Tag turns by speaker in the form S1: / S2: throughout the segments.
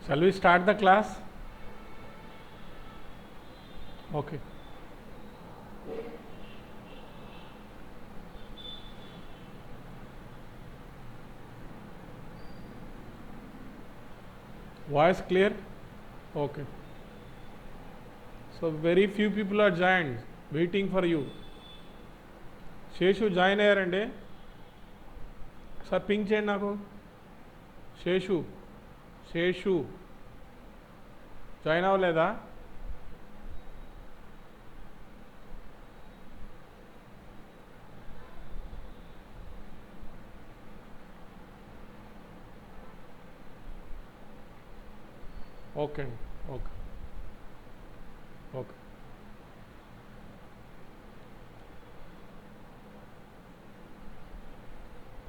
S1: Shall we start the class? Okay. Voice clear? Okay. So very few people are joined, waiting for you. Seshu join అయ్యారండి? Sir pink చేయండి నాకు. Seshu Seshu join అవ్వలేదా? Okay అండి. Okay okay.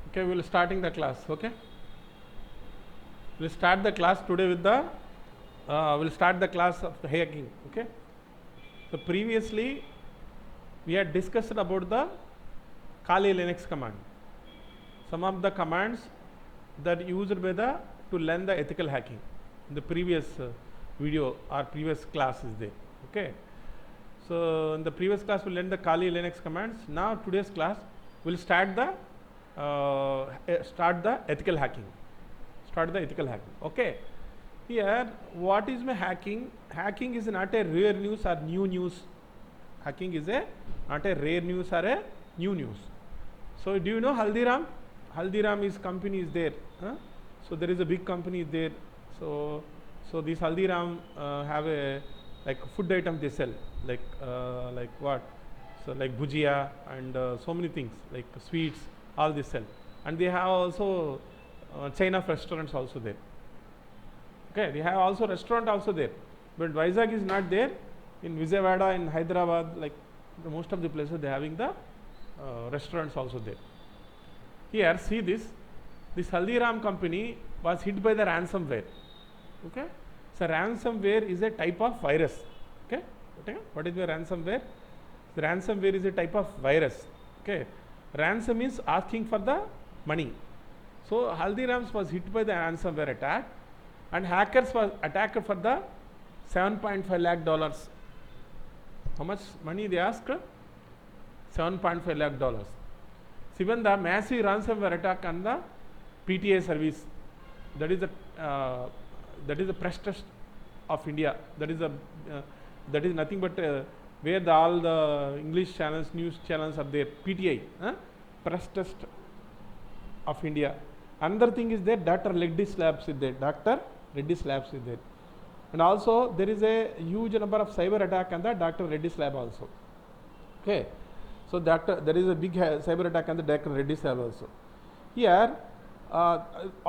S1: Okay, we'll starting the class. Okay, we'll start the class today with the we'll start the class of the hacking. Okay, so previously we had discussed about the Kali Linux command, some of the commands that used by the to learn the ethical hacking. In the previous video or previous class is there. Okay, so in the previous class we learned the Kali Linux commands. Now today's class will start the ethical hacking. Start the ethical hacking. Okay, here what is my hacking? Hacking is not a rare news or new news. Hacking is not a rare news or a new news. So do you know Haldiram? Haldiram is company is there. So there is a big company there. So this Haldiram have a like food item they sell, like what? So like bhujia and so many things like sweets, all they sell. And they have also chain of restaurants also there. Okay, they have also restaurant also there. But Vizag is not there. In Vijayawada, in Hyderabad, like most of the places they having the restaurants also there. Here see this Haldiram company was hit by the ransomware. Okay, so ransomware is a type of virus. Okay, what is the ransomware? The ransomware is a type of virus. Okay, ransom is asking for the money. So Haldirams was hit by the ransomware attack, and hackers was attacked for the $7.5 lakh. How much money they asked? $7.5 lakh. So even the massive ransomware attack on the PTA service, that is the press trust of India. That is nothing but where all the English channels, news channels are there. PTI, press trust of India. Another thing is there, Dr. Reddy's Labs is there. Dr. Reddy's Labs is there. And also there is a huge number of cyber attack on the Dr. Reddy's Lab also. Okay, so there is a big cyber attack on the Dr. Reddy's Lab also. Here,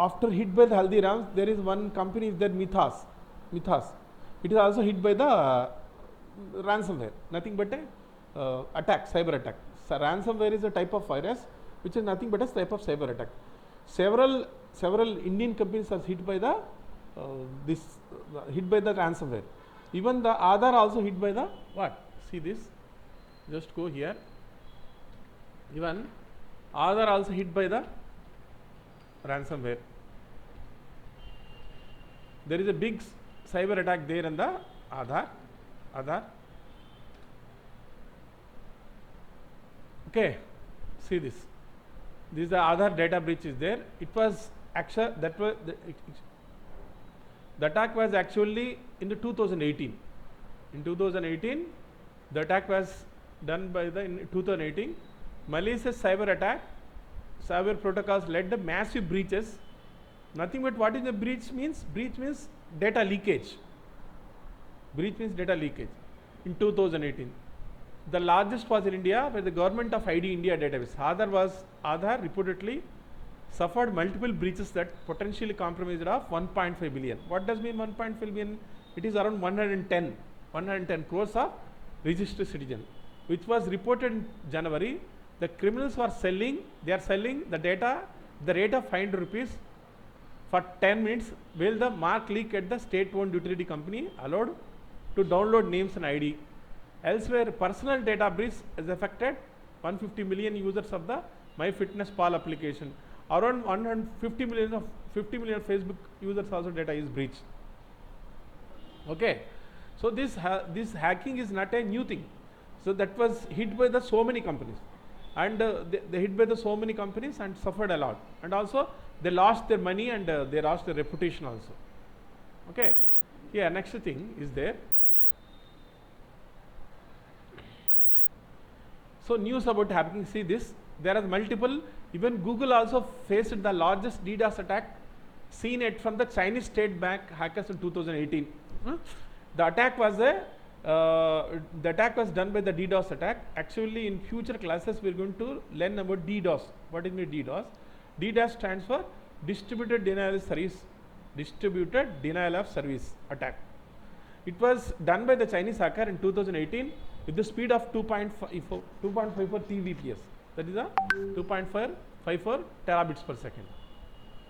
S1: after hit by the Haldirams, there is one company is there, Mythos. It is also hit by the ransomware, nothing but a attack, cyber attack. So ransomware is a type of virus which is nothing but a type of cyber attack. Several Indian companies are hit by the ransomware. Even the Aadhaar also hit by the what? See this, just go here. Even Aadhaar also hit by the ransomware. There is a big cyber attack there in the Aadhaar. Okay, see this. This is the Aadhaar data breach is there. It was actually the attack was actually in the 2018. In 2018, the attack was done by in 2018. Malicious cyber attack. Cyber protocols led to massive breaches. Nothing but what is the breach means? Breach means data leakage. Breach means data leakage. In 2018, the largest was in India, where the government of ID India database. Aadhaar reportedly suffered multiple breaches that potentially compromised of 1.5 billion. What does mean 1.5 billion? It is around 110 crores of registered citizen, which was reported in January. The criminals were selling the data the rate of 500 rupees for 10 minutes, while the mark leak at the state-owned utility company allowed to download names and ID. Elsewhere, personal data breach has affected 150 million users of the MyFitnessPal application. Around 50 million Facebook users also data is breached. Okay, so this hacking is not a new thing. So that was hit by the so many companies, and they hit by the so many companies and suffered a lot, and also they lost their money and they lost their reputation also. Okay, here next thing is there. So news about hacking. See this. There are multiple. Even Google also faced the largest DDoS attack seen it from the Chinese State Bank hackers in 2018. The attack was done by the DDoS attack. Actually, in future classes, we are going to learn about DDoS. What is DDoS? DDoS stands for Distributed Denial of Service. Distributed Denial of Service attack. It was done by the Chinese hacker in 2018 with the speed of 2.54 Tbps. That is a 2.54 terabits per second.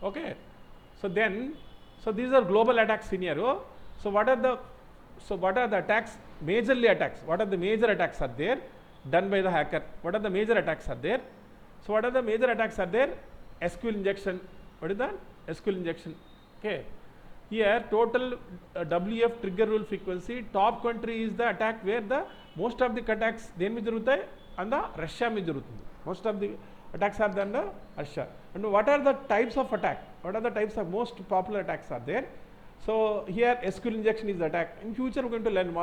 S1: Okay. So these are global attack scenario. So what are the attacks? Majorly attacks. What are the major attacks are there done by the hacker? What are the major attacks are there? So what are the major attacks are there? SQL injection. What is that? SQL injection. Okay. Here total WF trigger rule frequency. Top country is the attack where the most of the attacks then में जरूरत है and the Russia में जरूरत है. Most of the attacks are done the Russia. And what are the types of attack? What are the types of most popular attacks are there? So here SQL injection is the attack. In future we are going to learn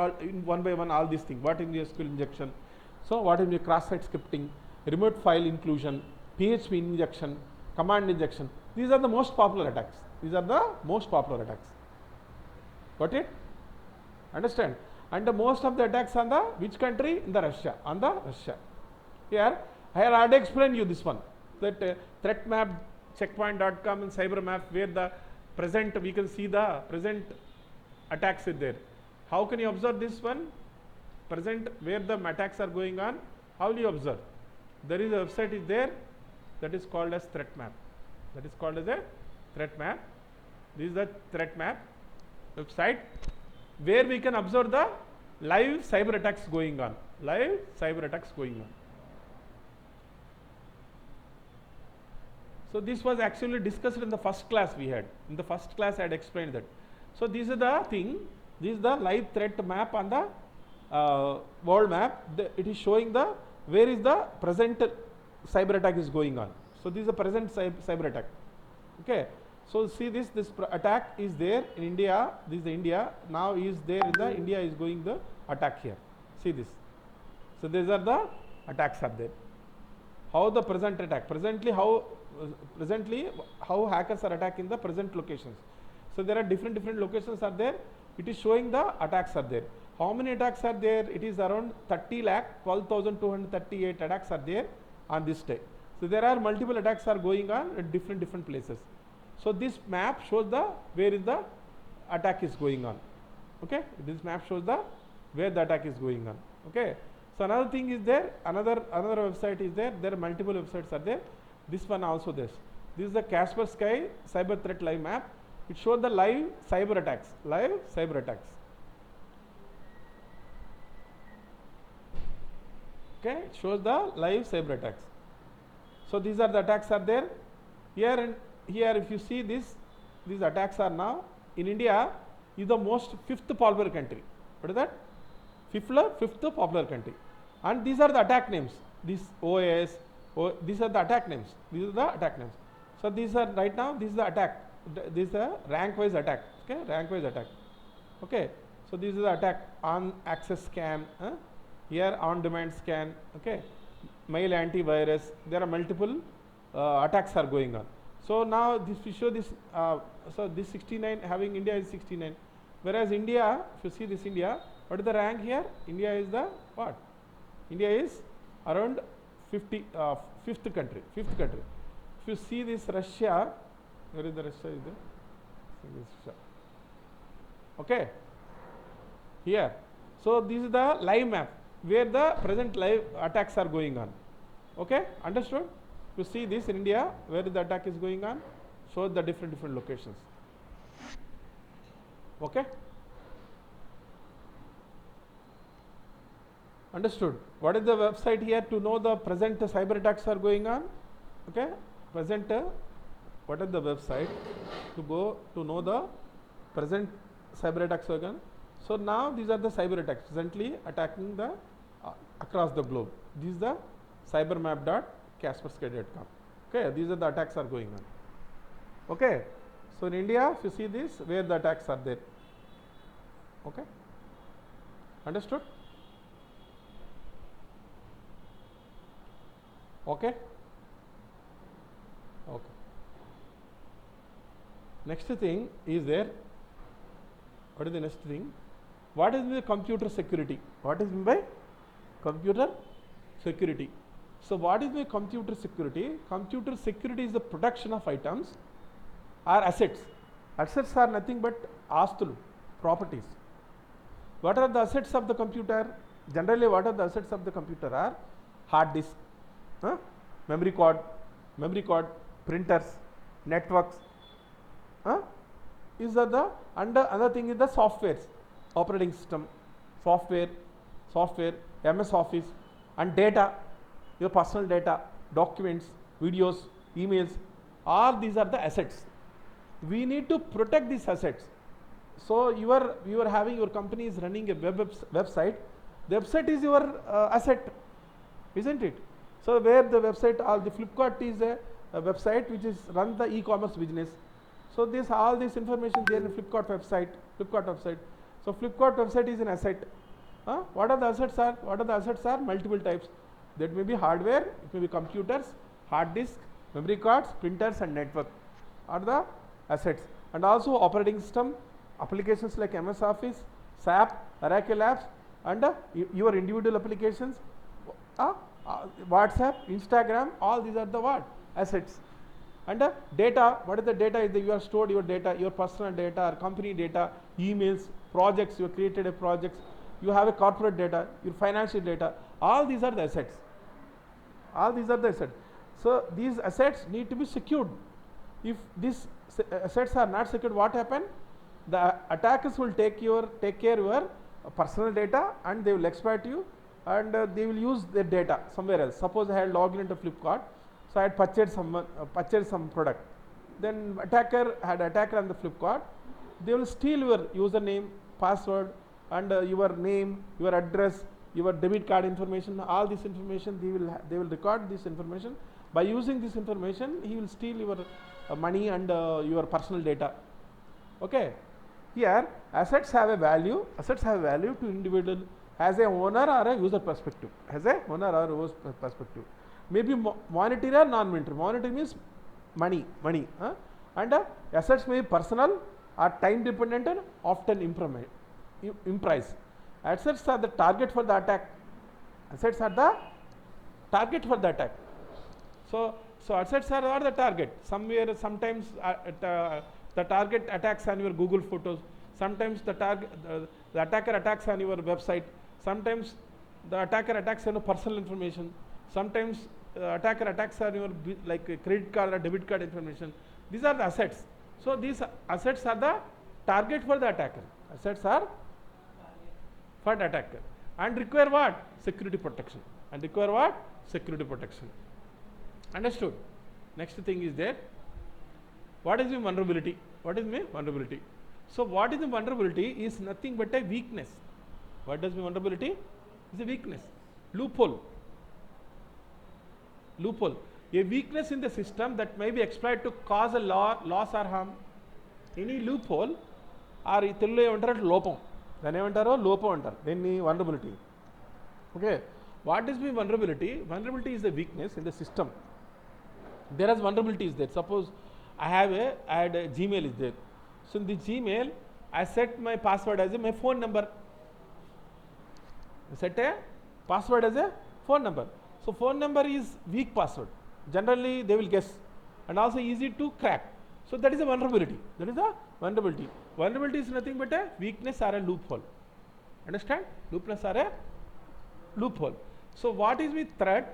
S1: one by one all these things. What is the SQL injection? So what is the cross-site scripting, remote file inclusion, PHP injection, command injection. These are the most popular attacks. These are the most popular attacks. Got it? Understand? And the most of the attacks on the which country? In the Russia. On the Russia. Here I have already explained you this one. That threat map, checkpoint.com and cybermap where the present, we can see the present attacks is there. How can you observe this one? Present where the attacks are going on. How will you observe? There is a website is there that is called as threat map. That is called as a threat map. This is the threat map website where we can observe the live cyber attacks going on. Live cyber attacks going on. So this was actually discussed in the first class we had. In the first class I had explained that. So this is the thing. This is the live threat map on the world map. It is showing the where is the present cyber attack is going on. So this is the present cyber attack. Okay. So see this attack is there in India. This is the India. Now is there in the India is going the attack here. See this. So these are the attacks are there. How the present attack? Presently how hackers are attacking the present locations. So there are different locations are there. It is showing the attacks are there. How many attacks are there? It is around 30 lakh 12,238 attacks are there on this day. So there are multiple attacks are going on at different places. So this map shows the where is the attack is going on. Okay, this map shows the where the attack is going on. Okay. So another thing is there, another website is there. There are multiple websites are there. This one also this. This is the Kaspersky Cyber Threat Live Map. It shows the live cyber attacks. Live cyber attacks. Okay, it shows the live cyber attacks. So these are the attacks are there. Here and here, if you see this, these attacks are now in India is the most fifth popular country. What is that? Fifth popular country. And these are the attack names. This OAS. These are the attack names. These are the attack names. So these are right now. This is the attack. This is a rank-wise attack. Okay, rank-wise attack. Okay. So this is the attack on access scan. Here on-demand scan. Okay. Mail antivirus. There are multiple attacks are going on. So now this we show this. So this 69 having India is 69. Whereas India, if you see this India, what is the rank here? India is the what? India is around 5th country. If you see this Russia, where is the Russia? Is there? Russia. Okay. Here. So this is the live map where the present live attacks are going on. Okay. Understood? You see this in India where the attack is going on. Show the different locations. Okay. Understood? What is the website here to know the present cyber attacks are going on? Okay. Present. What is the website to go to know the present cyber attacks are going on? So now these are the cyber attacks presently attacking the across the globe. This is the cybermap.kaspersky.com. Okay, these are the attacks are going on. Okay, so in India, if you see this, where the attacks are there. Okay, understood? Okay. Okay. Next thing is there. What is the next thing? What is the computer security? What is meant by computer security? So what is the computer security? Computer security is the protection of items or assets. Assets are nothing but astul, properties. What are the assets of the computer? Generally, what are the assets of the computer are hard disk, memory card, printers, networks. Is that the another thing is the softwares, operating system, software, MS Office, and data, your personal data, documents, videos, emails. All these are the assets. We need to protect these assets. So you are having your company is running a website. The website is your asset, isn't it? So where the website, all the Flipkart is a website which is run the e-commerce business. So this all this information there in the Flipkart website. So Flipkart website is an asset. What are the assets are? What are the assets are? Multiple types. That may be hardware, it may be computers, hard disk, memory cards, printers, and network are the assets. And also operating system, applications like MS Office, SAP, Oracle apps, and your individual applications, WhatsApp, Instagram, all these are the what? Assets. And data, what is the data? Is that you have stored your data, your personal data, or company data, emails, projects, you have created a projects, you have a corporate data, your financial data, all these are the assets. All these are the assets. So these assets need to be secured. If these assets are not secured, what happen? The attackers will take care your personal data and they will exploit you, and they will use their data somewhere else. Suppose I had logged into Flipkart, so I had purchased some product. Then attacker on the Flipkart. They will steal your username, password, and your name, your address, your debit card information. All this information they will record this information. By using this information, he will steal your money and your personal data. Okay. Here, assets have a value. Assets have a value to individual as a owner or a user perspective. Maybe monetary or non-monetary. Monetary means money. And assets may be personal or time dependent and often imprecise. Assets are the target for the attack. So assets are the target. Sometimes the target attacks on your Google photos. Sometimes the attacker attacks on your website. Sometimes the attacker attacks on your personal information. Sometimes attacker attacks on your like credit card or debit card information. These are the assets. So these assets are the target for the attacker. Assets are for the attacker and require what? Security protection. Understood? Next thing is there. What is the vulnerability? So what is the vulnerability is nothing but a weakness. What does the vulnerability? Is a weakness. Loophole. A weakness in the system that may be exploited to cause a loss or harm. Any loophole or తెలుగులో ఏమంటారు లోపం. దాన్ని ఏమంటారో లోపం అంటారు. దీన్ని vulnerability. Okay. What is the vulnerability? Vulnerability is a weakness in the system. There is vulnerability is there. Suppose I had a Gmail is there. So in the Gmail, I set my password as my phone number. I set a password as a phone number. So phone number is weak password. Generally they will guess, and also easy to crack. So that is a vulnerability. Vulnerability is nothing but a weakness or a loophole. Understand? Weakness or a loophole. So what is with threat?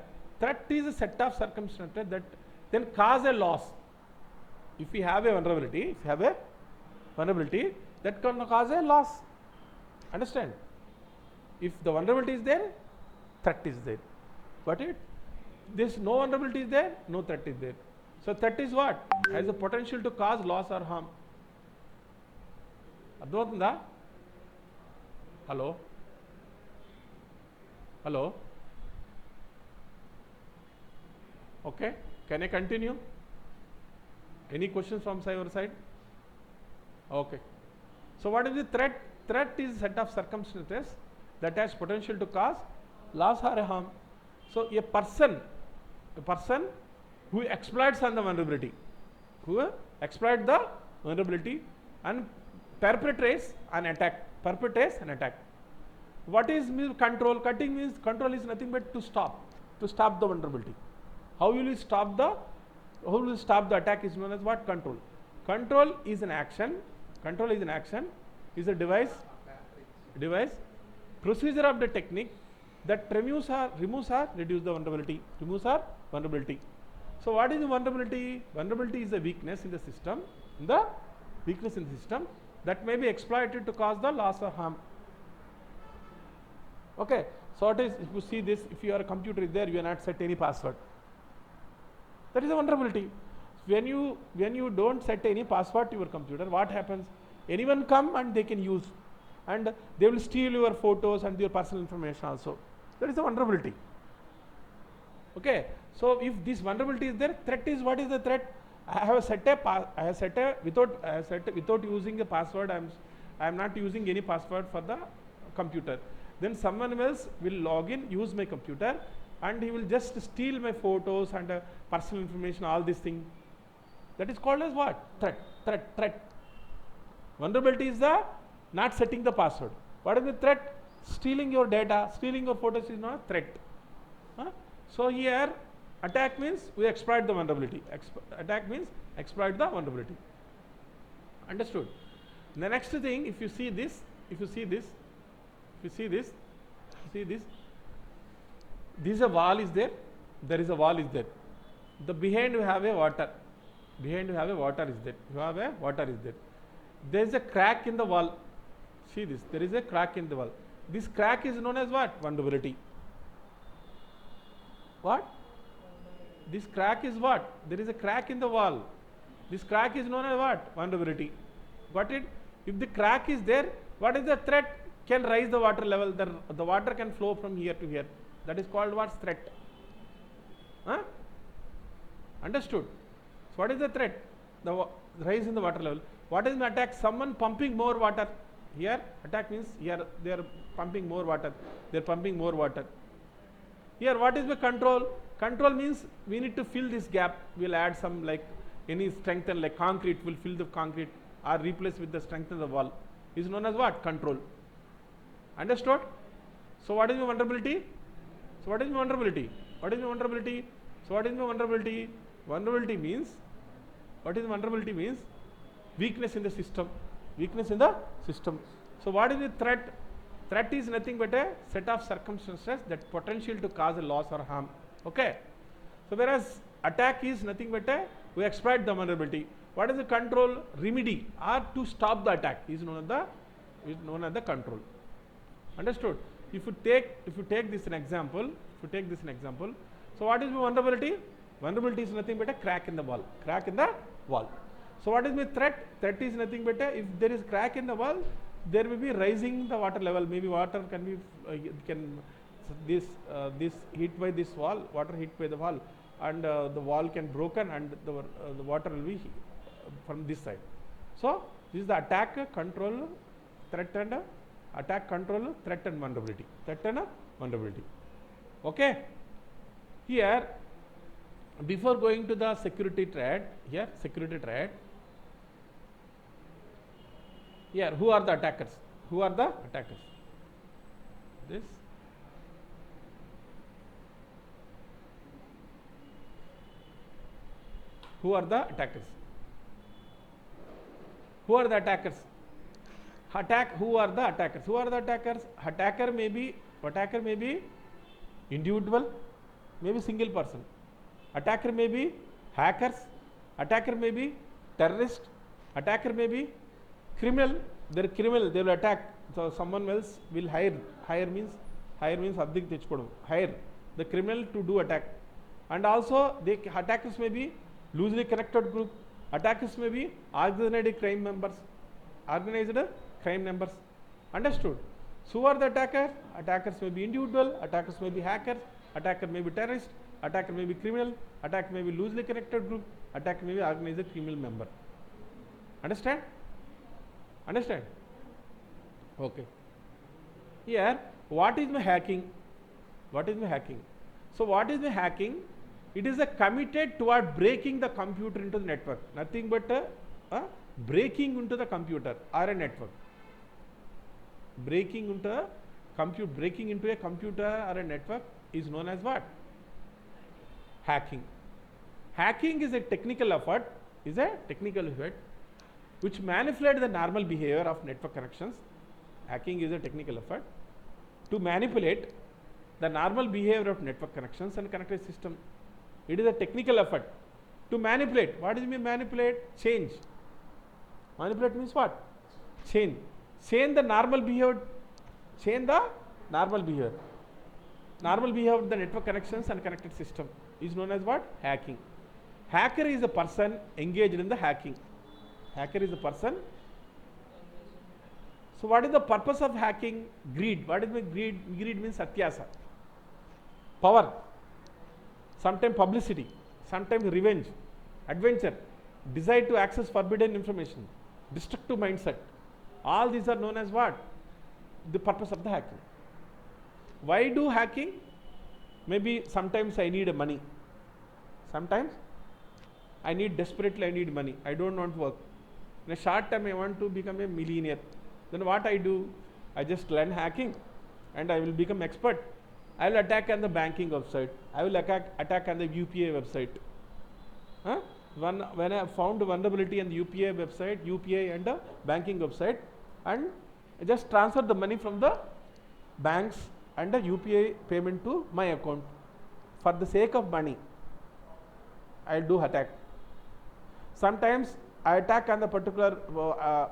S1: Threat is a set of circumstances that then cause a loss. If we have a vulnerability, that can cause a loss. Understand? If the vulnerability is there, threat is there. Got it? This no vulnerability is there, no threat is there. So threat is what? Has the potential to cause loss or harm. అర్థమవుతుందా? Hello? Hello? Okay, can I continue? Any questions from your side? Okay. So what is the threat? Threat is a set of circumstances that has potential to cause loss or harm. So a person who exploits on the vulnerability, who exploits the vulnerability and perpetrates an attack. What is control? Cutting means control is nothing but to stop the vulnerability. How will you stop the attack is known as what? Control. Control is an action. Is a device procedure of the technique that removes or reduce the vulnerability. So what is the vulnerability? Vulnerability is a weakness in the system. That may be exploited to cause the loss or harm. Okay. So it is, if you see this, if your computer is there, you are not set any password. That is a vulnerability. When you don't set any password to your computer, what happens? Anyone come and they can use, and they will steal your photos and your personal information also. That is a vulnerability. Okay. So if this vulnerability is there, threat is, what is the threat? I have set without using a password. I am not using any password for the computer. Then someone else will log in, use my computer, and he will just steal my photos and personal information, all these things. That is called as what? Threat. Vulnerability is the not setting the password. What is the threat? Stealing your data, stealing your photos is not a threat. So here, attack means we exploit the vulnerability. Attack means exploit the vulnerability. Understood? The next thing, if you see this, this is a wall is there. There is a wall is there. The behind you have a water. There is a crack in the wall. See this. There is a crack in the wall. This crack is known as what? Vulnerability. What? This crack is what? There is a crack in the wall. This crack is known as what? Vulnerability. Got it? If the crack is there, what is the threat? Can rise the water level. The water can flow from here to here. That is called what? Threat. Understood? So what is the threat? The rise in the water level. What is the attack? Someone pumping more water. Here, attack means here they are pumping more water. Here, what is the control? Control means we need to fill this gap. We'll add some like any strengthen, like concrete, will fill the concrete or replace with the strength of the wall. Is known as what? Control. Understood? So what is the vulnerability? Vulnerability means, what is vulnerability means? Weakness in the system. So what is the threat? Threat is nothing but a set of circumstances that potential to cause a loss or harm. Okay. So whereas attack is nothing but a, we exploit the vulnerability. What is the control? Remedy or to stop the attack is known as the control. Understood? If you take this an example, so what is the vulnerability? Vulnerability is nothing but a crack in the wall. So what is the threat? Threat is nothing but a, if there is crack in the wall, there will be rising the water level. Maybe water can be this hit by this wall, water hit by the wall, and the wall can broken and the water will be from this side. So this is the attack, control, threat and vulnerability. Okay. Here, before going to the security threat, here who are the attackers? This. Who are the attackers? Who are the attackers? Attacker may be individual, maybe single person. Attacker may be hackers. Attacker may be terrorist. Attacker may be criminal. They will attack. So someone else will hire. Hire means addik techukodam. Hire the criminal to do attack. And also attackers may be loosely connected group. Attackers may be organized crime members. Understood? So who are the attacker? Attackers may be individual, attackers may be hackers, attacker may be terrorist, attacker may be criminal, attacker may be loosely connected group, attacker may be organized criminal member. Understand? Understand? Okay. Here, what is my hacking? What is my hacking? So what is my hacking? It is a committed toward breaking the computer into the network. Nothing but breaking into the computer or a network. Breaking into a computer or a network is known as what? Hacking. Hacking is a technical effort. Which manipulates the normal behavior of network connections. Hacking is a technical effort to manipulate the normal behavior of network connections and connected system. It is a technical effort to manipulate. What does it mean manipulate? Change. Manipulate means what? Change. Change the normal behavior. Change the normal behavior. Normal behavior of the network connections and connected system is known as what? Hacking. Hacker is a person engaged in the hacking. Hacker is a person. So what is the purpose of hacking? Greed. What is my greed? Greed means satyasa. Power. Sometimes publicity. Sometimes revenge. Adventure. Desire to access forbidden information. Destructive mindset. All these are known as what? The purpose of the hacking. Why do hacking? Maybe sometimes I need money. Sometimes I need money. I don't want work. In a short time I want to become a millionaire. Then what I do? I just learn hacking and I will become expert. I will attack on the banking website. I will attack on the UPI website. When I found vulnerability on the UPI website, UPI and the banking website, and I just transfer the money from the banks and the UPI payment to my account. For the sake of money, I do attack. Sometimes I attack on the particular,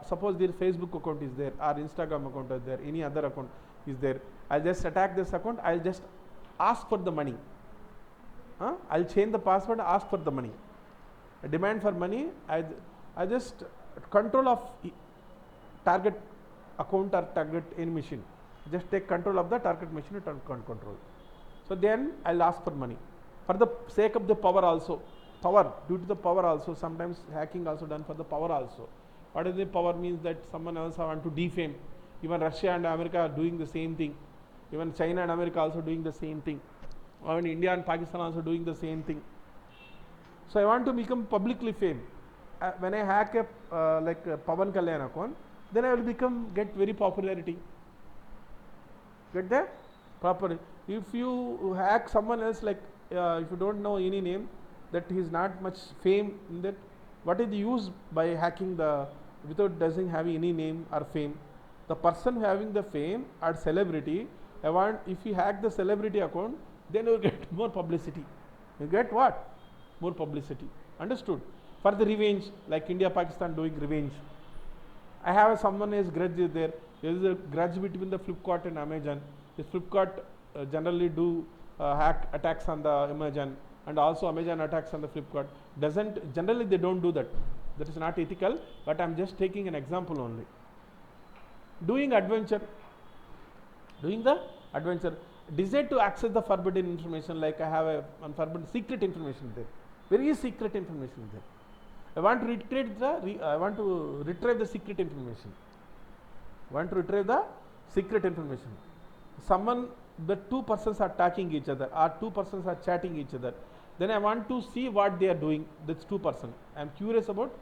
S1: suppose their Facebook account is there or Instagram account is there, any other account is there. I'll just attack this account, I'll just ask for the money. I'll change the password, ask for the money. I demand for money, I just control of target account or target any machine. Just take control of the target machine and control. So then I'll ask for money. For the sake of the power also. Power, due to the power also, sometimes hacking also done for the power also. What is the power means that someone else want to defame. Even Russia and America are doing the same thing. Even China and America also doing the same thing. Even India and Pakistan also doing the same thing. So I want to become publicly famous. When I hack a like Pawan Kalyan account, then I will get very popularity. Get that? Properly. If you hack someone else, like if you don't know any name, that he is not much fame in that, what is the use by hacking without doesn't have any name or fame? The person having the fame or celebrity, if you hack the celebrity account, then you will get more publicity. You get what? More publicity. Understood? For the revenge, like India, Pakistan doing revenge. I have someone is grudge there. There is a grudge between the Flipkart and Amazon. The Flipkart generally do hack attacks on the Amazon, and also Amazon attacks on the Flipkart. Generally they don't do that. That is not ethical, but I am just taking an example only. Doing the adventure, desire to access the forbidden information, like I have a forbidden secret information there, very secret information there. I want to retrieve the secret information. The two persons are talking each other, or two persons are chatting each other. Then I want to see what they are doing. That's two persons. I am curious about.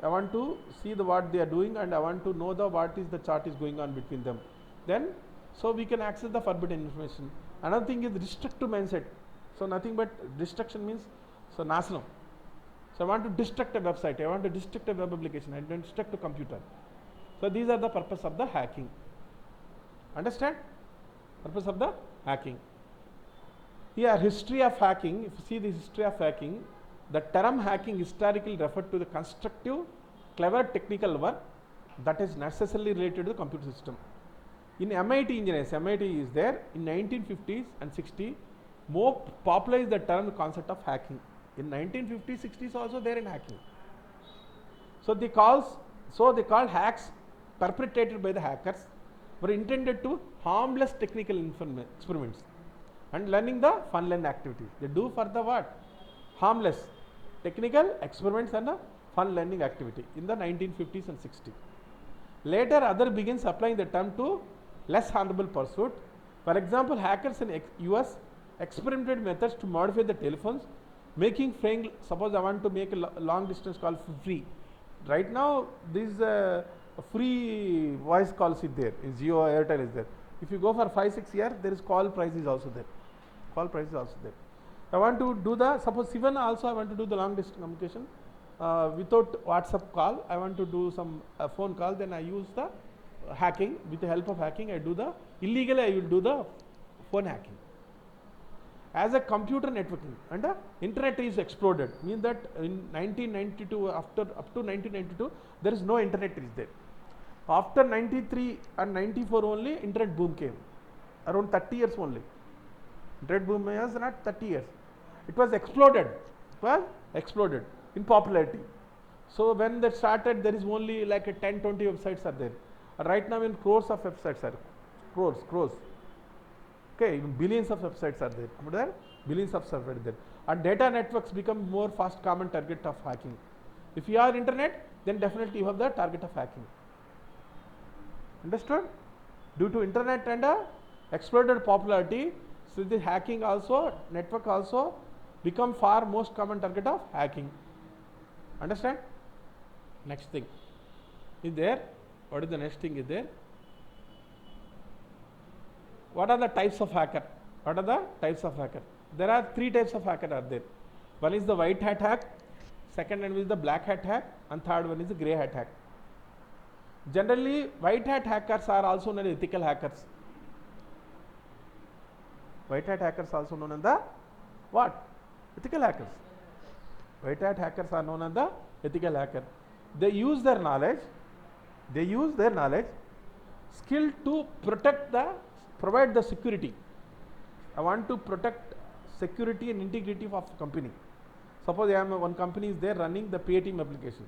S1: I want to see what they are doing, and I want to know what is the chat is going on between them. Then, so we can access the forbidden information. Another thing is destructive mindset. So nothing but destruction means nasanam. So I want to destruct a website. I want to destruct a web application. I want to destruct a computer. So these are the purpose of the hacking. Understand? Purpose of the hacking. Here, history of hacking. If you see the history of hacking, the term hacking historically referred to the constructive, clever technical work that is necessarily related to the computer system. In MIT engineers, MIT is there in 1950s and 60s, more popularized the term concept of hacking. In 1950s, 60s also there in hacking. So they call hacks perpetrated by the hackers were intended to harmless technical experiments and learning the fun learning activities. They do for the what? Harmless technical experiments and a fun learning activity in the 1950s and 60s. Later, other begins applying the term to less harmful pursuit. For example, hackers in US experimented methods to modify the telephones, making frame. Suppose I want to make a long distance call free. Right now, this free voice calls is there. In Jio, Airtel is there. If you go for 5-6 years, there is call price is also there. Call price is also there. I want to do the, suppose even also I want to do the long distance communication without WhatsApp call. I want to do some phone call, then I use the hacking. With the help of hacking, I do the illegally I will do the phone hacking. As a computer networking and internet is exploded, means that in 1992 up to 1992 there is no internet is there. After 93 and 94 only internet boom came, around 30 years only. Internet boom was not 30 years. It was exploded. It was exploded in popularity. So when that started, there is only like a 10-20 websites are there. Right now in crores of websites are crores. Okay, even billions of websites are there. Billions of servers are there. And data networks become more fast common target of hacking. If you are internet, then definitely you have the target of hacking. Understood? Due to internet and exploded popularity, so the hacking also, network also become far most common target of hacking. Understand? Next thing is there. What is the next thing is there? What are the types of hacker? What are the types of hacker? There are 3 types of hacker are there. One is the white hat hack, second one is the black hat hack, and third one is the grey hat hack. Generally, white hat hackers are also known as ethical hackers. White hat hackers also known as the what? Ethical hackers. White hat hackers are known as the ethical hacker. They use their knowledge, skill to provide the security. I want to protect security and integrity of company. Suppose one company is there running the Paytm application,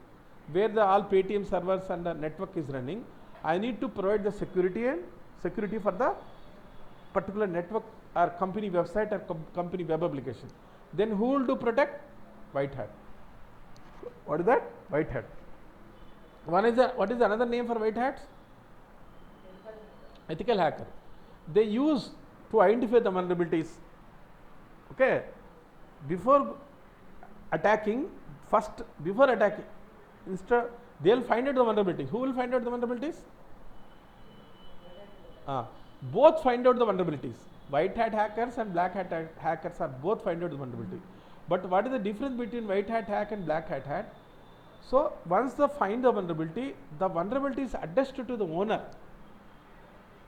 S1: where all Paytm servers and the network is running. I need to provide the security for the particular network or company website or company web application. Then who will do protect? White hat. What is that? White hat. What is another name for white hats? Ethical hacker. They use to identify the vulnerabilities. Okay. Before attacking, instead they will find out the vulnerabilities. Who will find out the vulnerabilities? Both find out the vulnerabilities. White hat hackers and black hat hackers are both find out the vulnerability. But what is the difference between white hat hack and black hat hack? So once they find the vulnerability is addressed to the owner.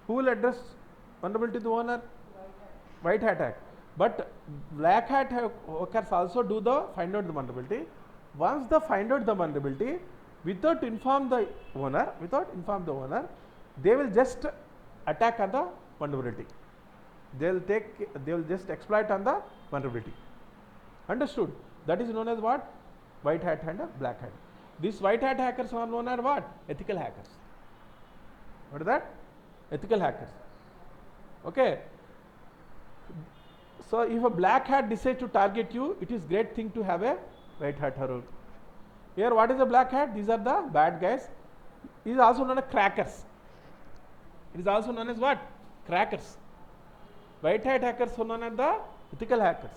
S1: Who will address vulnerability to the owner? White hat hack. But black hat hackers also do the find out the vulnerability. Once they find out the vulnerability, without inform the owner, they will just attack on the vulnerability. They will just exploit on the vulnerability. Understood? That is known as what? White hat and black hat. These white hat hackers are known as what? Ethical hackers. What is that? Ethical hackers. Okay. So if a black hat decides to target you, it is great thing to have a white hat hero. Here what is a black hat? These are the bad guys. It is also known as crackers. It is also known as what? Crackers. White hat hackers are known as the ethical hackers.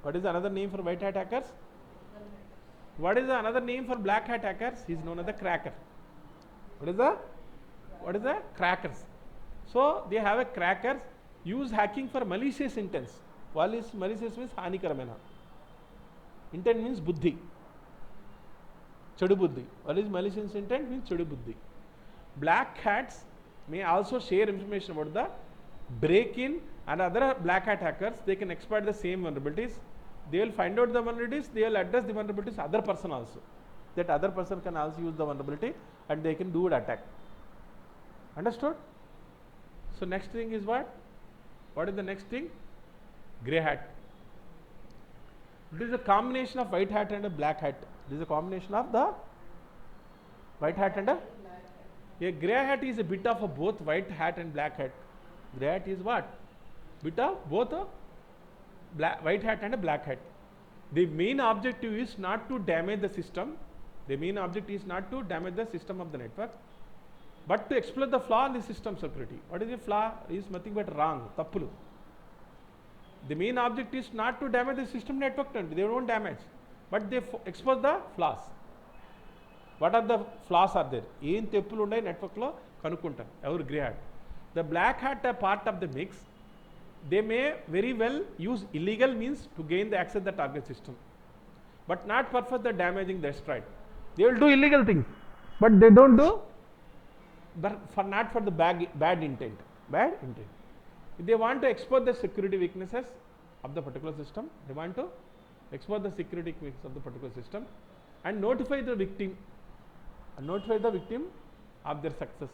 S1: What is another name for white hat hackers? What is another name for black hat hackers? He is known as the cracker. What is the crackers? So they have a crackers use hacking for malicious intents. What is malicious means hanikaramena. Intent means buddhi. Chadu buddhi. What is malicious intent means chadu buddhi. Black hats may also share information about the break-in and other black hat hackers. They can exploit the same vulnerabilities. They will find out the vulnerabilities, they will address the vulnerabilities other person also. That other person can also use the vulnerability and they can do an attack. Understood? So next thing is what? What is the next thing? Grey hat. It is a combination of white hat and a black hat. This is a combination of the white hat and a A grey hat is a bit of a both white hat and black hat. Grey hat is what? Bit of both a white hat and a black hat. The main objective is not to damage the system. The main objective is not to damage the system of the network, but to exploit the flaw in the system security. What is the flaw? Is nothing but wrong, tappulu. The main object is not to damage the system network, they don't damage, but they expose the flaws. What are the flaws are there? ఏం తెప్పులు ఉన్నాయి నెట్వర్క్లో కనుక్కుంటారు ఎవరు grey hat. The black hat are part of the mix. They may very well use illegal means to gain the access to the target system, but not purpose the damaging the destroyed. They will do illegal things, but they don't do not for the bad intent. Bad intent. If they want to expose the security weaknesses of the particular system, they want to expose the security weaknesses of the particular system and notify the victim of their success.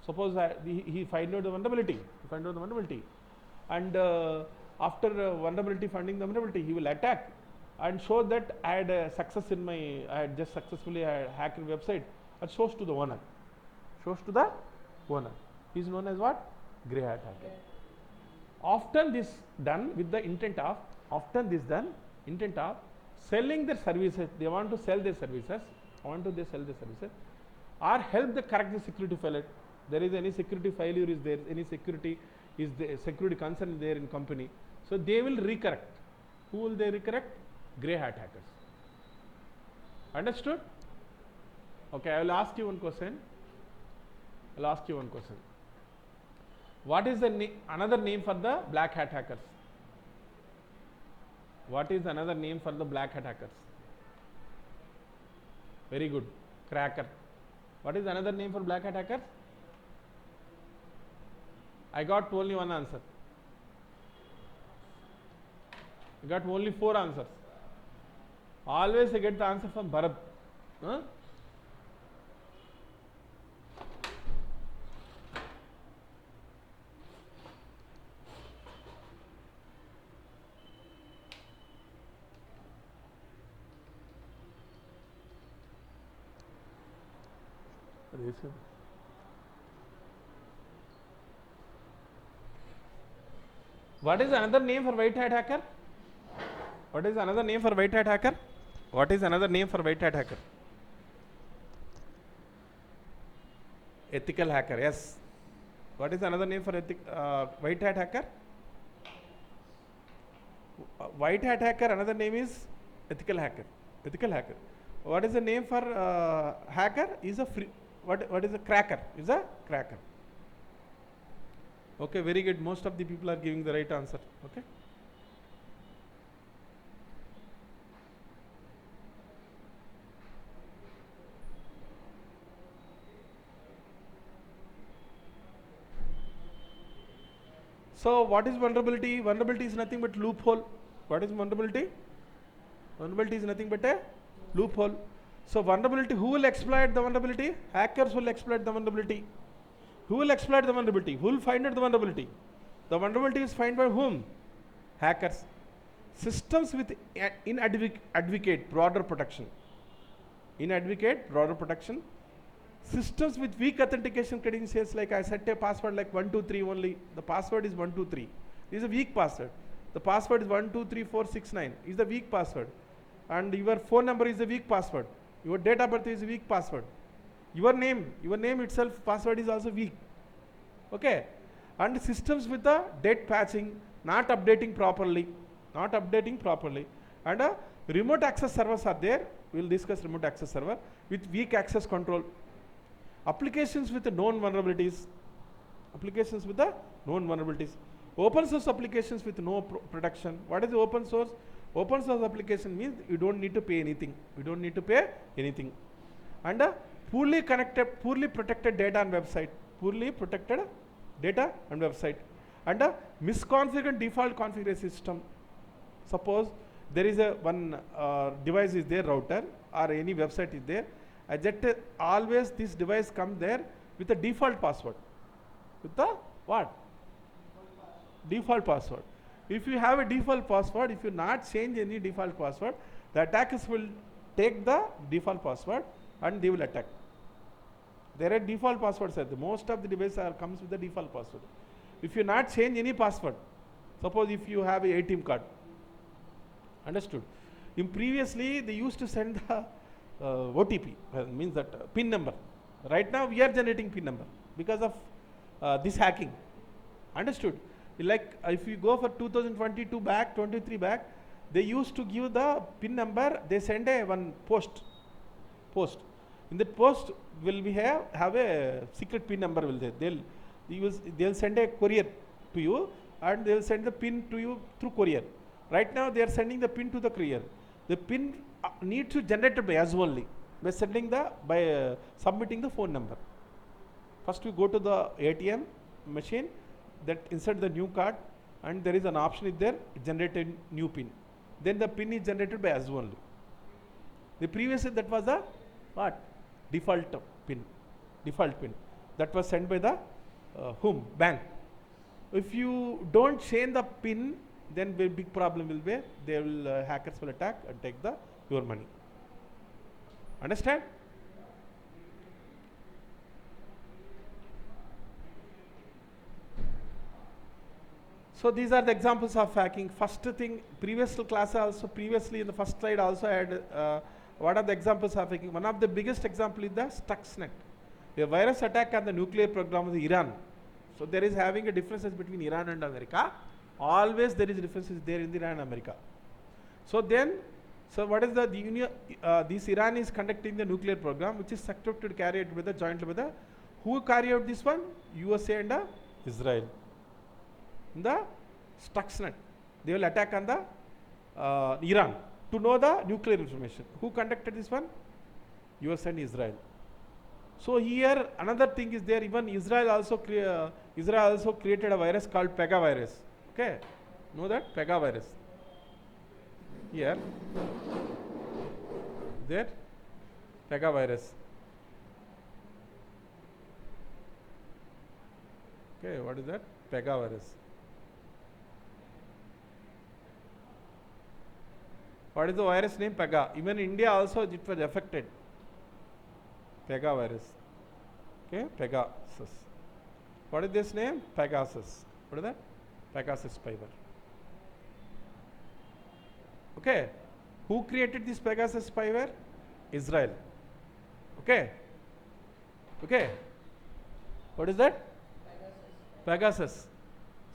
S1: Suppose he find out the vulnerability, and after vulnerability finding the vulnerability, he will attack and show that I had success in I had just successfully hacked the website, and shows to the owner. He is known as what? Grey hat hacker. Often this done with the intent of selling their services. They want to sell their services, or help the correct the security failure. There is any security failure is there, any security concern is there in company, so they will recorrect. Who will they recorrect? Grey hat hackers. Understood? Okay, I will ask you one question. What is the another name for the black hat hackers? What is another name for the black hat hackers? Very good. Cracker. What is another name for black hat hackers? I got only one answer. I got only 4 answers. Always I get the answer from Bharat. Huh? What is another name for white hat hacker? What is another name for white hat hacker? Ethical hacker, yes. What is another name for white hat hacker? White hat hacker, another name is ethical hacker. What is the name for hacker? Is a free. What is a cracker? Is a cracker. Okay, very good. Most of the people are giving the right answer. Okay. So what is vulnerability? Vulnerability is nothing but loophole. What is vulnerability? Vulnerability is nothing but a loophole. So vulnerability, who will exploit the vulnerability? Hackers will exploit the vulnerability. Who will exploit the vulnerability? Who will find out the vulnerability? The vulnerability is found by whom? Hackers. Systems with inadequate broader protection. Systems with weak authentication credentials, like I set a password like 123 only. The password is 123. This is a weak password. The password is 123469. Is the weak password. And your phone number is a weak password. Your date of birth is a weak password. Your name itself password is also weak. Okay. And systems with the date patching, not updating properly. And remote access servers are there. We will discuss remote access server with weak access control. Applications with the known vulnerabilities. Open source applications with no protection. What is the open source? Open source application means you don't need to pay anything. And poorly protected data on website. And a misconfigured default configuration system. Suppose there is one device is there, router or any website is there. Always this device comes there with a default password. With the what? Default password. If you have a default password, if you not change any default password, the attackers will take the default password and they will attack. There are default passwords. Most of the devices comes with the default password. If you not change any password, suppose if you have a ATM card, understood? In previously they used to send the OTP, means that PIN number. Right now we are generating PIN number because of this hacking. Understood? Like if you go for 2022 back, 23 back, they used to give the PIN number. They send a one post. In that post will be have a secret PIN number will there. They'll send a courier to you and they'll send the PIN to you through courier. Right now they are sending the PIN to the courier. The PIN needs to generate by us only by sending by submitting the phone number. First we go to the ATM machine, that insert the new card, and there is an option is there, generate a new PIN. Then the PIN is generated by us only. The previously that was the what? Default PIN. That was sent by the whom? Bank. If you don't change the PIN, then big problem will be, hackers will attack and take your money. Understand? So these are the examples of hacking. First thing, previously in the first slide also I had what are the examples of hacking. One of the biggest example is the Stuxnet, a virus attack on the nuclear program of Iran. So there is having a differences between Iran and America. Always there is differences there in Iran and America. So what is this Iran is conducting the nuclear program, which is expected to carry it with jointly with who carry out this one? USA and Israel. The Stuxnet, they will attack on the Iran to know the nuclear information. Who conducted this one? US and Israel. So here another thing is there, even Israel also created a virus called Pegavirus. Okay, know that? Pegavirus. Here, there, Pegavirus. Okay, what is that? Pegavirus. What is the virus name? Pega. Even India also it was affected. Pegavirus. Okay, Pegasus. What is this name? Pegasus. What is that? Pegasus spyware. Okay. Who created this Pegasus spyware? Israel. Okay. Okay. What is that? Pegasus.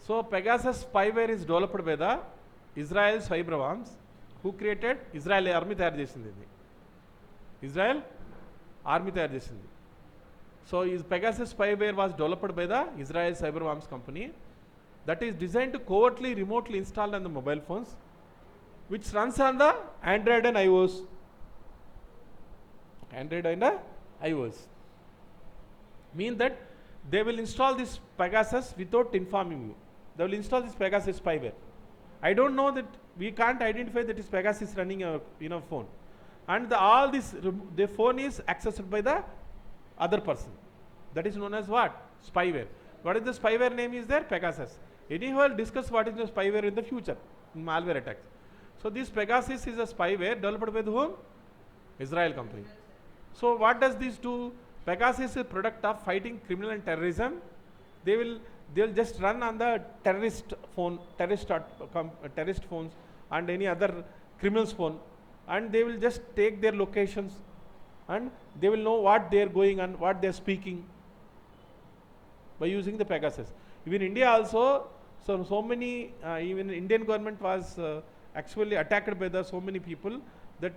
S1: So Pegasus spyware is developed by the Israel cyber arms. Who created? Israel army తయారు చేసింది ఇది. Israel army తయారు చేసింది. So Pegasus spyware was developed by the Israel cyber arms company, that is designed to covertly remotely install on the mobile phones, which runs on the Android and iOS. Mean that they will install this Pegasus without informing you. They will install this Pegasus spyware. I don't know that, we can't identify that is Pegasus running a phone, and the phone is accessed by the other person. That is known as what? Spyware. What is the spyware name is there? Pegasus. Anyhow, I'll discuss what is the spyware in the future in malware attacks. So this Pegasus is a spyware developed by whom? Israel company. So what does this do? Pegasus is a product of fighting criminal and terrorism. They'll just run on the terrorist phones and any other criminal's phone, and they will just take their locations and they will know what they are going on, what they are speaking by using the Pegasus. Even India also, so many, even Indian government was actually attacked by so many people that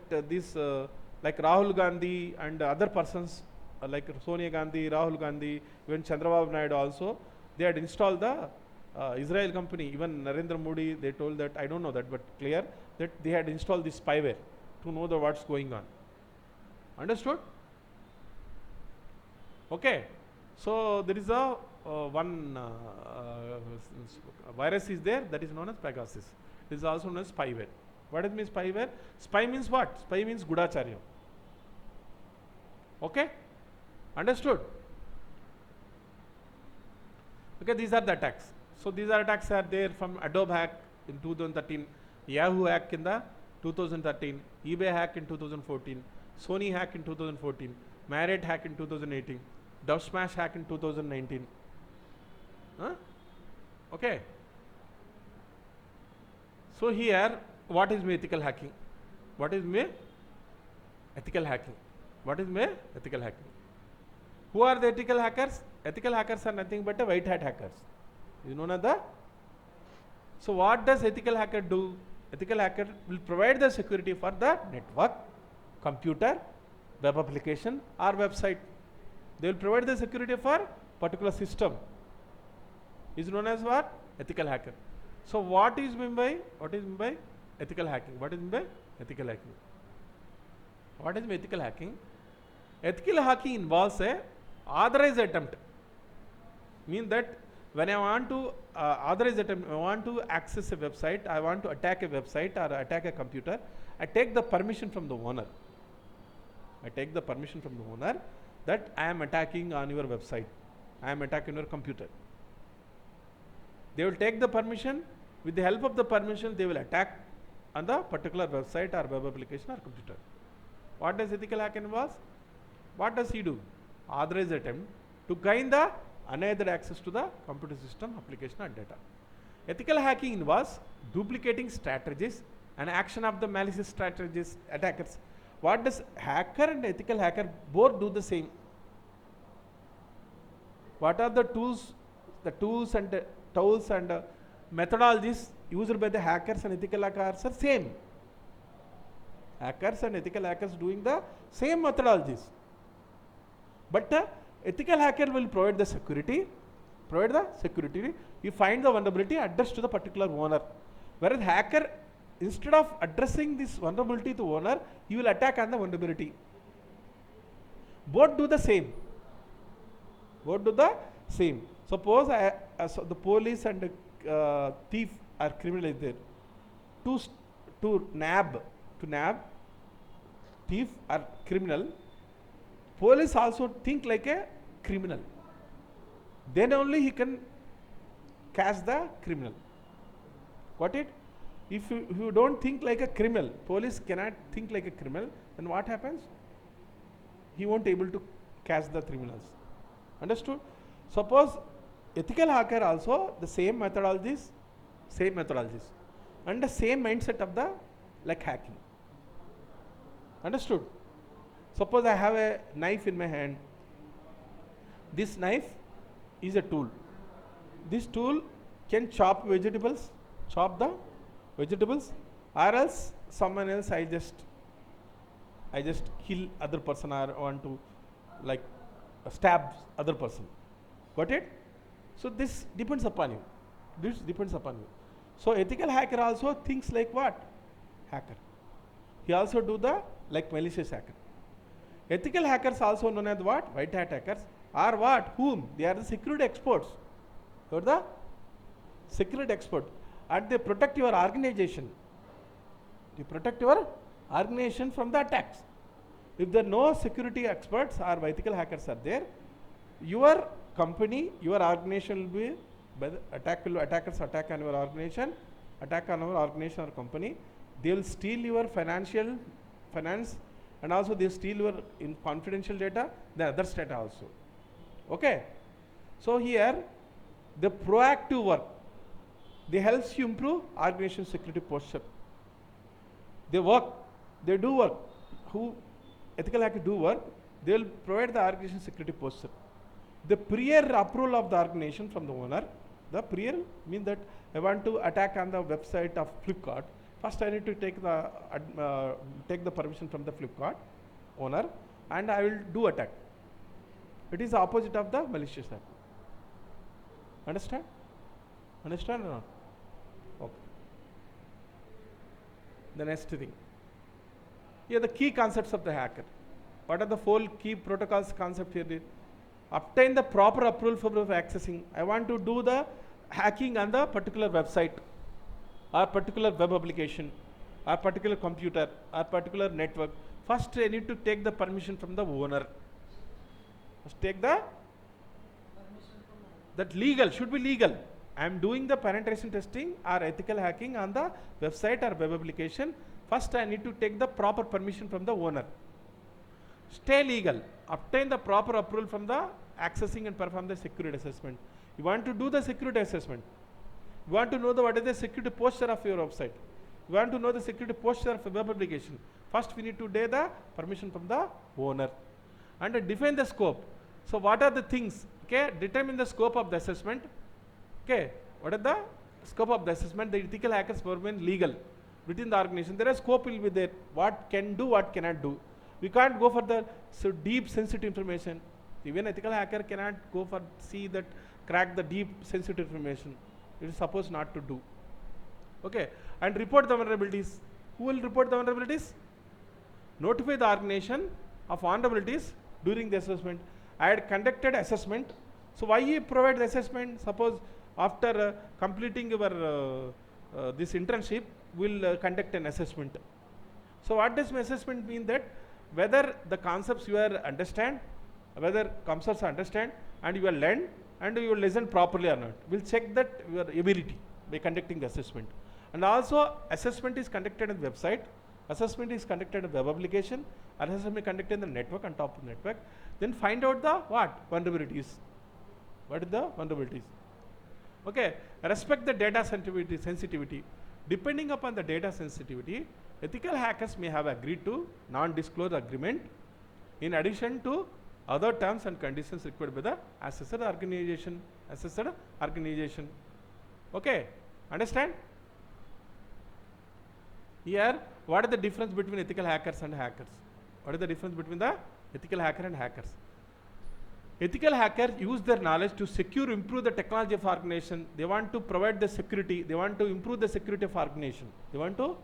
S1: like Rahul Gandhi and other persons like Sonia Gandhi, Rahul Gandhi, even Chandrababu Naidu also, they had installed the Israel company. Even Narendra Modi, they told that, I don't know that, but clear that they had installed this spyware to know what's going on. Understood? Okay. So there is a one virus is there that is known as Pegasus. It is also known as spyware. What does mean spyware? Spy means what? Spy means Gudacharya. Okay? Understood? Okay, these are the attacks. So these are attacks are there from Adobe hack in 2013, Yahoo hack in the 2013, eBay hack in 2014, Sony hack in 2014, Marriott hack in 2018. Dove Smash hack in 2019. Huh? Okay. So here, what is my ethical hacking? What is my ethical hacking? What is my ethical hacking? Who are the ethical hackers? Ethical hackers are nothing but a white hat hackers. You know that? So what does ethical hacker do? Ethical hacker will provide the security for the network, computer, web application or website. They will provide the security for particular system. Is known as what? Ethical hacker. So what is meant by ethical hacking? What is meant by ethical hacking? What is ethical hacking? Ethical hacking involves a authorized attempt. Mean that when I want to authorize attempt, I want to access a website, I want to attack a website or attack a computer, I take the permission from the owner. I take the permission from the owner that I am attacking on your website, I am attacking your computer. They will take the permission, with the help of the permission they will attack on the particular website or web application or computer. What does ethical hacker involve? What does he do? Authorized attempt to gain the unaided access to the computer system, application or data. Ethical hacking involves duplicating strategies and action of the malicious strategies attackers. What does hacker and ethical hacker both do the same? What are the tools and methodologies used by the hackers and ethical hackers are same. Hackers and ethical hackers doing the same methodologies. But ethical hacker will provide the security. You find the vulnerability addressed to the particular owner. Whereas hacker, instead of addressing this vulnerability to owner, he will attack on the vulnerability. Both do the same. Suppose the police and thief are criminal there. To nab thief or criminal, police also think like a criminal. Then only he can catch the criminal. Got it? If you don't think like a criminal, police cannot think like a criminal, then what happens? He won't able to catch the criminals. Understood? Suppose ethical hacker also the same methodologies and the same mindset of the like hacking. Understood? Suppose I have a knife in my hand. This knife is a tool. This tool can chop the vegetables, or else someone else I just kill other person or want to like stab other person. Got it? So this depends upon you. So ethical hacker also thinks like what? Hacker. He also do the like malicious hacker. Ethical hackers also known as what? White hat hackers. Or what? Whom? They are the security experts. They are the security expert. And they protect your organization. From the attacks. If there are no security experts or ethical hackers are there, your company, your organization will be by the attackers attack on your organization, or company. They will steal your finance, and also they steal your confidential data, the other data also. Okay. So here the proactive work, they helps you improve organization security posture. They do work. Who ethical hackers do work, they will provide the organization security posture. The prior approval of the organization from the owner. The prior means that I want to attack on the website of Flipkart. First I need to take the permission from the Flipkart owner, and I will do attack. It is the opposite of the malicious attack. Understand or not? Okay. The next thing. Here the key concepts of the hacker. What are the 4 key protocols concept here? Obtain the proper approval for accessing. I want to do the hacking on the particular website or particular web application or particular computer or particular network. First I need to take the permission from the owner. That legal, should be legal. I am doing the penetration testing or ethical hacking on the website or web application. First I need to take the proper permission from the owner. Stay legal. Obtain the proper approval from the accessing and perform the security assessment. You want to do the security assessment. You want to know what is the security posture of your website. You want to know the security posture of a web application. First, we need to take the permission from the owner and define the scope. So, what are the things? Okay, determine the scope of the assessment. Okay, what is the scope of the assessment? The ethical hackers perform legal within the organization. There is scope will be there. What can do, what cannot do. We can't go for the deep sensitive information. Even ethical hacker cannot go for crack the deep sensitive information. It is supposed not to do. Okay, and report the vulnerabilities. Who will report the vulnerabilities? Notify the organization of vulnerabilities during the assessment. I had conducted assessment. So why you provide the assessment? Suppose after completing your this internship, we'll conduct an assessment. So what does my assessment mean? That whether the concepts you are understand, whether concepts understand and you will learn and you will listen properly or not. We'll check that your ability by conducting the assessment. And also assessment is conducted on the website, assessment is conducted on web application, assessment is conducted in the network, on top of the network. Then find out the what? Vulnerabilities. What is the vulnerabilities? Okay, respect the data sensitivity. Depending upon the data sensitivity, ethical hackers may have agreed to non-disclosure agreement in addition to other terms and conditions required by the assessed organization. Okay, understand? Here, what is the difference between ethical hackers and hackers? What is the difference between the ethical hacker and hackers? Ethical hackers use their knowledge to improve the technology of organization. They want to provide the security. They want to improve the security of organization. They want to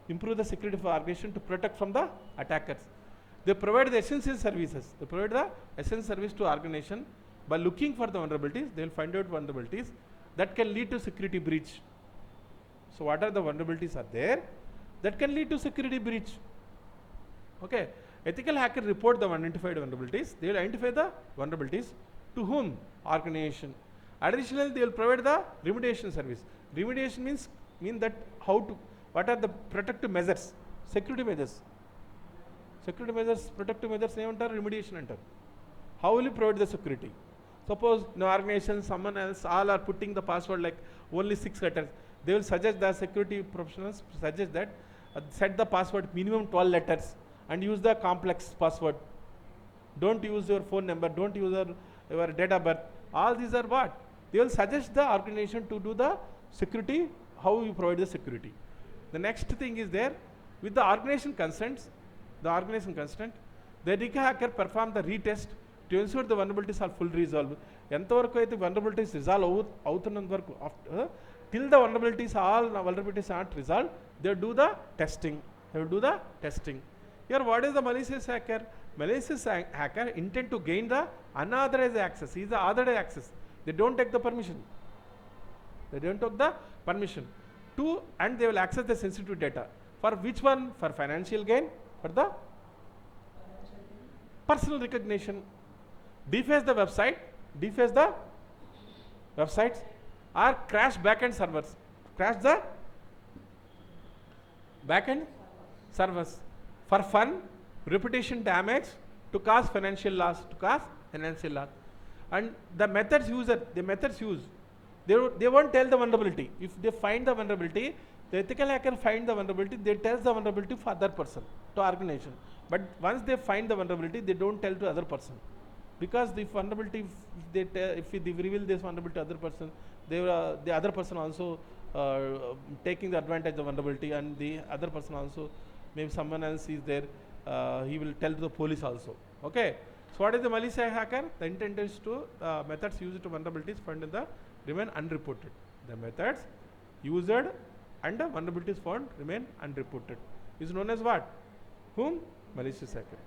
S1: improve the security of organization to protect from the attackers. They provide the essential services. They provide the essential service to organization. By looking for the vulnerabilities, they will find out vulnerabilities that can lead to security breach. So what are the vulnerabilities are there that can lead to security breach? Okay. Ethical hacker report the identified vulnerabilities. They will identify the vulnerabilities to whom? Organization. Additionally, they will provide the remediation service. Remediation mean that what are the protective measures? Security measures. Security measures, protective measures, remediation enter. How will you provide the security? Suppose in an organization, someone else, all are putting the password like only 6 letters. They will suggest, the security professionals suggest that set the password minimum 12 letters and use the complex password. Don't use your phone number, don't use your date of birth. All these are what? They will suggest the organization to do the security, how you provide the security. The next thing is there, with the organization consent, the ethical hacker perform the retest to ensure the vulnerabilities are full resolved. Entavaraku aithe vulnerabilities resolve avutunnant varaku till the vulnerabilities aren't resolved, they do the testing. Here, what is the malicious hacker? Malicious hacker intend to gain the unauthorized access. Is the authorized access. They don't take the permission. And they will access the sensitive data. For which one? For financial gain, for the personal recognition. Deface the websites or crash backend servers. Crash the backend servers. For fun, reputation damage, to cause financial loss. And the methods used, they won't tell the vulnerability. If they find the vulnerability, the ethical hacker find the vulnerability, they tell the vulnerability for other person, to organization. But once they find the vulnerability, they don't tell to other person. Because the vulnerability, if they reveal this vulnerability to other person, the other person also taking the advantage of the vulnerability, and the other person also, maybe someone else is there, he will tell to the police also. Okay. So what is the malicious hacker? The intent is to methods used to vulnerabilities found in the remain unreported. The methods used and the vulnerabilities found remain unreported. Is known as what? Whom? Malicious hacker.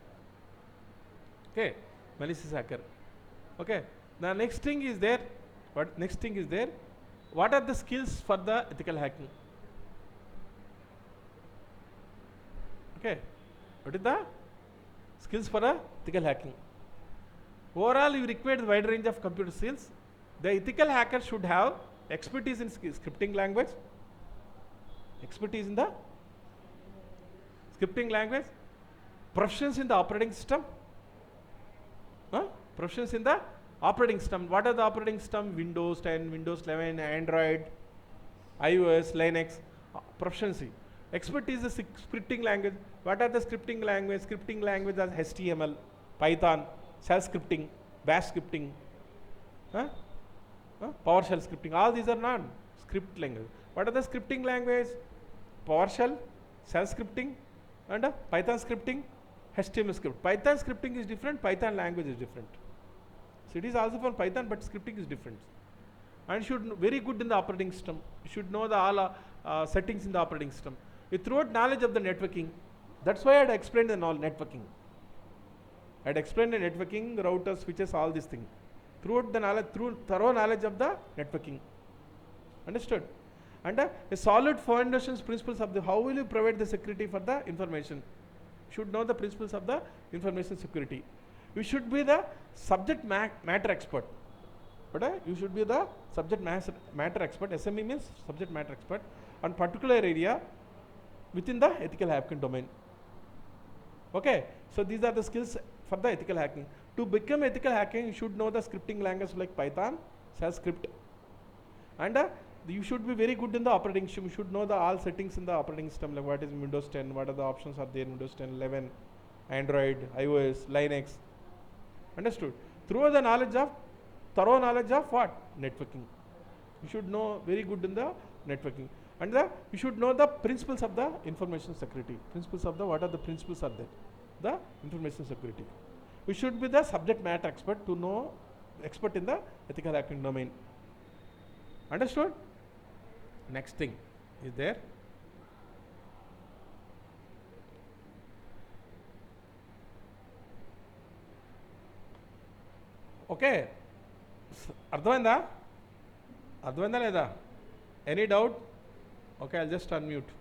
S1: Okay. Malicious hacker. Okay. The next thing is there. What are the skills for the ethical hacking? Okay. What is the skills for ethical hacking? Overall, you require a wide range of computer skills. The ethical hacker should have expertise in scripting language, proficiency in the operating system, Proficiency in the operating system. What are the operating system? Windows 10, Windows 11, Android, iOS, Linux. Proficiency. Expertise is the scripting language. What are the scripting language? Scripting language as HTML, Python, shell scripting, bash scripting, PowerShell scripting. All these are non-script language. What are the scripting language? PowerShell, shell scripting, and Python scripting, HTML script. Python scripting is different, Python language is different. So it is also for Python, but scripting is different. And should know very good in the operating system. You should know the all settings in the operating system. Throughout knowledge of the networking. That's why I had explained the networking. I had explained the networking, routers, switches, all these things. Throughout the knowledge, through thorough knowledge of the networking. Understood? And a solid foundations principles of the how will you provide the security for the information. Should know the principles of the information security. You should be the subject matter expert. But you should be the subject matter expert. SME means subject matter expert on particular area within the ethical hacking domain. Okay, so these are the skills for the ethical hacking. To become ethical hacking, you should know the scripting language like Python, shell script, and you should be very good in the operating system. You should know the all settings in the operating system, like what is Windows 10, what are the options are there in Windows 10, 11, Android, iOS, Linux. Understood? Through the knowledge of, thorough knowledge of what? Networking. You should know very good in the networking. And you should know the principles of the information security. Principles of the, what are the principles are there? The information security. You should be the subject matter expert to know, expert in the ethical hacking domain. Understood? Next thing is there. Okay. అర్థమైందా లేదా? Any doubt? Okay, I'll just unmute.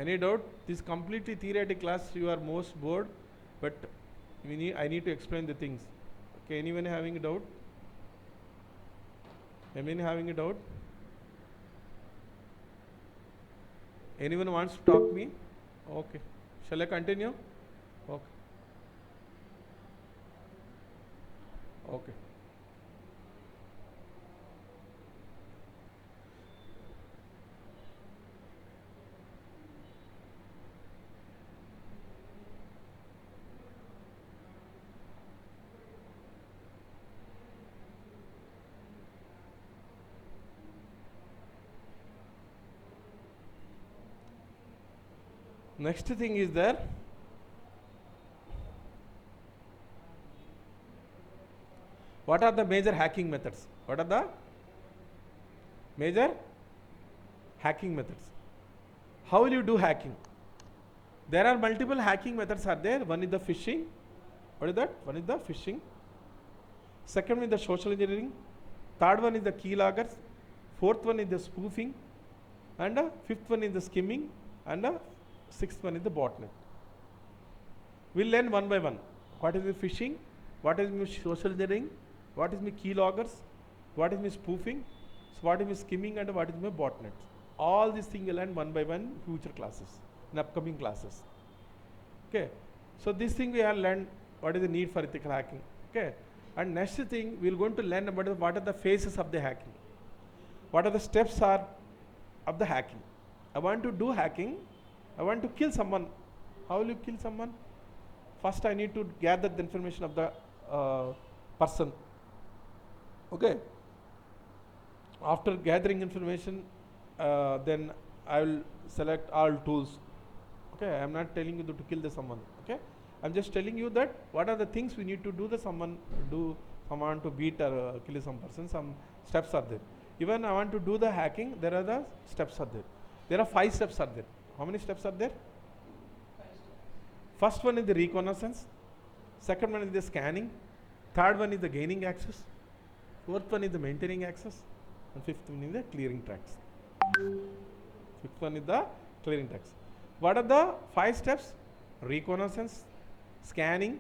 S1: Any doubt? This completely theoretic class, you are most bored, but I need to explain the things. Okay, anyone having a doubt? Anyone wants to talk to me? Okay. Shall I continue? Okay. Okay. Next thing is there. What are the major hacking methods? What are the major hacking methods? How will you do hacking? There are multiple hacking methods are there. One is the phishing. What is that? One is the phishing. Second one is the social engineering. Third one is the keyloggers. Fourth one is the spoofing. And fifth one is the skimming. And sixth one is the botnet. We'll learn one by one. What is the phishing? What is my social engineering? What is my keyloggers? What is my spoofing? So what is my skimming and what is my botnet? All these things you'll learn one by one in future classes, in upcoming classes. Okay. So this thing we have learned what is the need for ethical hacking. Okay. And next thing we're going to learn about what are the phases of the hacking. What are the steps are of the hacking. I want to do hacking. I want to kill someone. How will you kill someone? First I need to gather the information of the person. Okay. After gathering information, then I will select all tools. Okay, I am not telling you to kill the someone. Okay, I am just telling you that what are the things we need to do the someone to beat or kill some person. Some steps are there. Even I want to do the hacking, there are the steps are there. There are 5 steps are there. How many steps are there? 5 steps. First one is the reconnaissance. Second one is the scanning. Third one is the gaining access. Fourth one is the maintaining access. And fifth one is the clearing tracks. Fifth one is the clearing tracks. What are the 5 steps? Reconnaissance, scanning,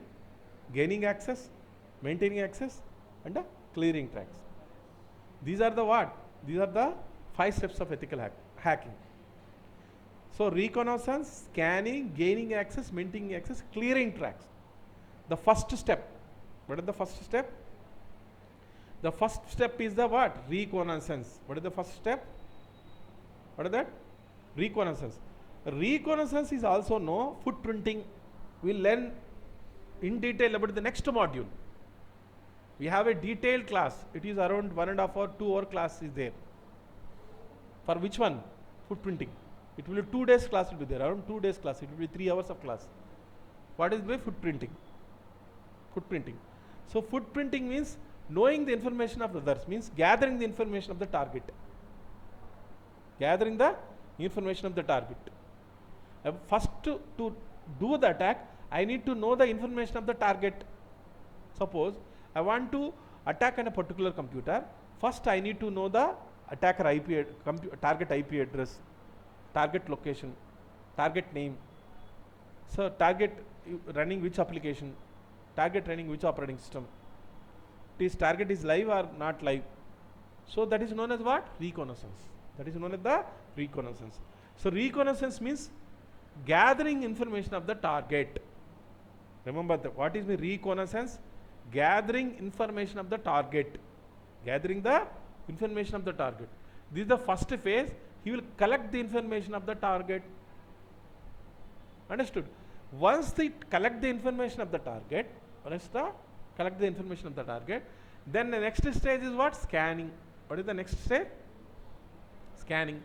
S1: gaining access, maintaining access, and clearing tracks. These are the what? These are the 5 steps of ethical hacking. So reconnaissance, scanning, gaining access, maintaining access, clearing tracks. The first step. What is the first step? The first step is the what? Reconnaissance. What is the first step? What is that? Reconnaissance. Reconnaissance is also known footprinting. We'll learn in detail about the next module. We have a detailed class. It is around 1.5 or 2 hour class is there. For which one? Footprinting. It will be 2 days class will be there. Around 2 days class. It will be 3 hours of class. What is the footprinting? Footprinting. So footprinting means knowing the information of others, means gathering the information of the target. Gathering the information of the target. First to do the attack, I need to know the information of the target. Suppose I want to attack on a particular computer. First I need to know the attacker target IP address, target location, target name. So target running which application, target running which operating system. This target is live or not live. So that is known as what? Reconnaissance. That is known as the reconnaissance. So reconnaissance means gathering information of the target. Remember what is the reconnaissance? Gathering information of the target. Gathering the information of the target. This is the first phase. He will collect the information of the target. Understood? Once they collect the information of the target, then the next stage is what? Scanning. What is the next stage? Scanning.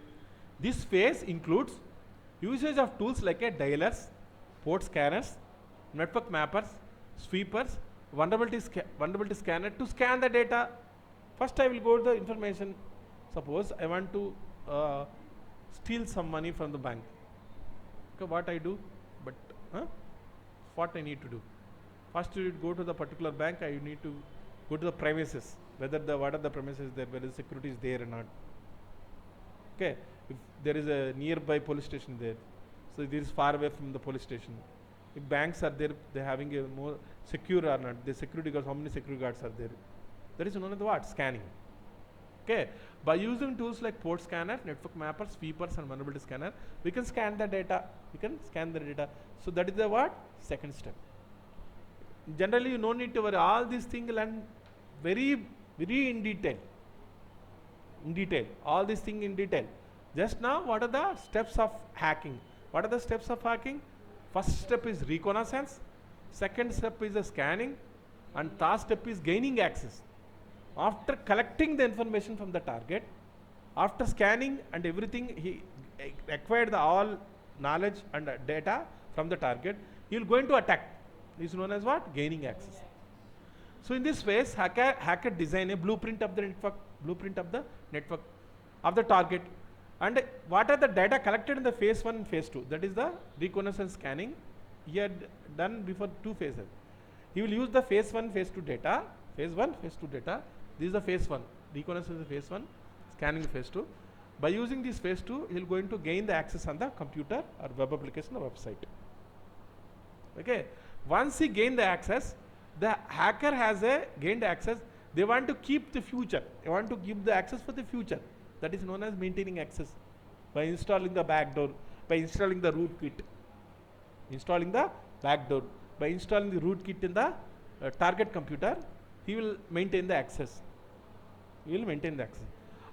S1: This phase includes usage of tools like dialers, port scanners, network mappers, sweepers, vulnerability scanner to scan the data. First I will go to the information. Suppose I want to steal some money from the bank. Okay, what I do? But what I need to do? First you go to the particular bank. I need to go to the premises. What are the premises there? Whether the security is there or not. Okay. If there is a nearby police station there, so this is far away from the police station. If banks are there, they are having a more secure or not. The security guards, how many security guards are there? That is known as the what? Scanning. Okay. By using tools like port scanner, network mapper, sweepers, and vulnerability scanner, we can scan the data. So that is the what? Second step. Generally, you no need to worry. All these things learn very in detail. All these things in detail. Just now, what are the steps of hacking? What are the steps of hacking? First step is reconnaissance. Second step is the scanning. And third step is gaining access. After collecting the information from the target, after scanning and everything, he acquired the all knowledge and data from the target, he will going to attack. This is known as what? Gaining access. So in this phase, hacker design a blueprint of the network, of the target. And what are the data collected in the phase 1 and phase 2? That is the reconnaissance scanning. He had done before 2 phases. He will use the phase 1, phase 2 data. Phase 1, phase 2 data. This is the phase 1. Reconnaissance is phase 1. Scanning phase 2. By using this phase 2, he will going to gain the access on the computer or web application or website. Okay. Once he gained the access, the hacker has gained access. They want to keep the future. They want to give the access for the future. That is known as maintaining access by installing the backdoor, by installing the rootkit. By installing the rootkit in the target computer, he will maintain the access.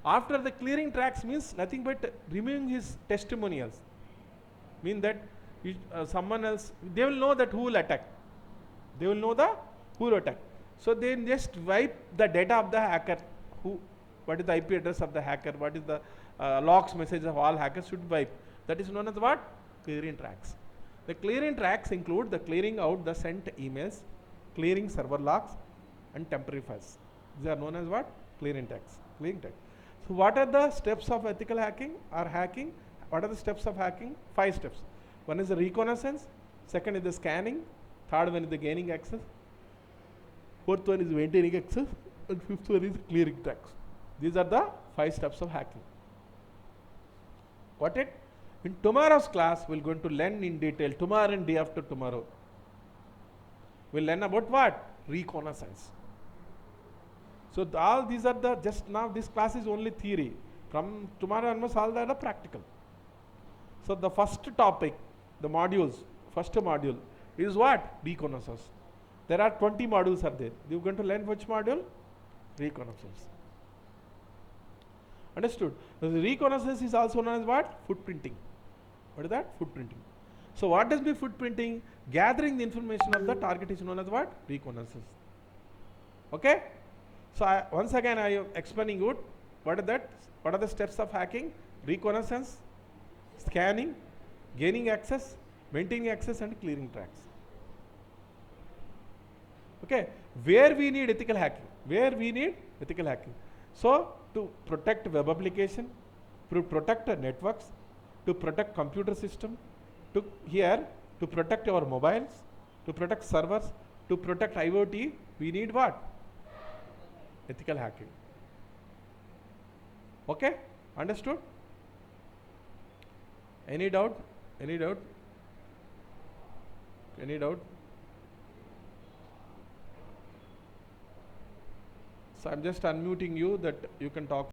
S1: After the clearing tracks means nothing but removing his testimonials. Mean that someone else, they will know that who will attack. So they just wipe the data of the hacker. What is the IP address of the hacker? What is the logs message of all hackers should wipe. That is known as what? Clearing tracks. The clearing tracks include the clearing out the sent emails, clearing server logs, and temporary files. These are known as what? Clearing tracks. So what are the steps of ethical hacking or hacking? What are the steps of hacking? 5 steps. One is the reconnaissance, second is the scanning, third one is the gaining access, fourth one is maintaining access, and fifth one is clearing tracks. These are the 5 steps of hacking. Got it? In tomorrow's class, we're going to learn in detail, tomorrow and day after tomorrow. We'll learn about what? Reconnaissance. So all these are just now this class is only theory. From tomorrow onwards all that are practical. So the first topic, the modules, first module is what? Reconnaissance. There are 20 modules are there. You're going to learn which module? Reconnaissance. Understood? The reconnaissance is also known as what? Footprinting. What is that? Footprinting. So what does be footprinting? Gathering the information of the target is known as what? Reconnaissance. Okay? So once again I am explaining you what are that? What are the steps of hacking? Reconnaissance, scanning, gaining access, maintaining access, and clearing tracks. Okay? Where we need ethical hacking? Where we need ethical hacking? So to protect web application, to protect networks, to protect computer system, to protect our mobiles, to protect servers, to protect IoT, we need what? Ethical hacking. Okay? Understood? Any doubt? Any doubt? Any doubt? So I'm just unmuting you that you can talk.